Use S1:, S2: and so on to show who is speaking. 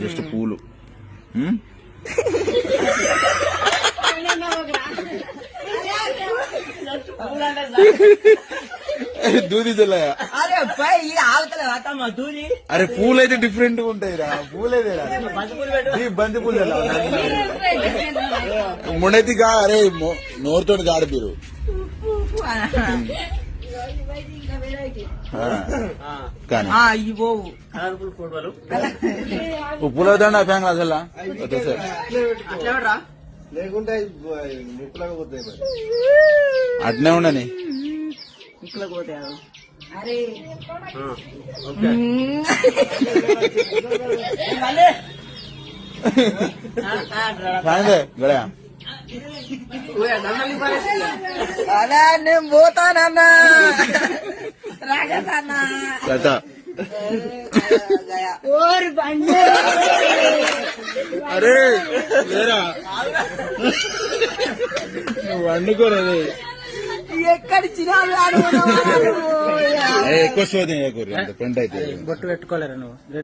S1: Just పూలు దూది చల్లయా? అరే పూలు అయితే డిఫరెంట్ గా ఉంటాయి రా. పూలేదే బంతి పూలు మునెతిగా. అరే నోరుతో కాదు మీరు. కానీ పూల దండ ఫ్యాంగ్ అసలు
S2: లేకుంటే ముక్కులాగా పోతాయి.
S1: అట్నే ఉండని గడయా
S3: అలా నేను పోతానన్నా రాగదన్నా.
S1: అరే లేరా వండుకోరది
S3: ఎక్కడి చిరాలు
S1: ఎక్కువ శోధన ఫ్రెండ్ అయితే
S4: బొట్టు పెట్టుకోలేరు నువ్వు.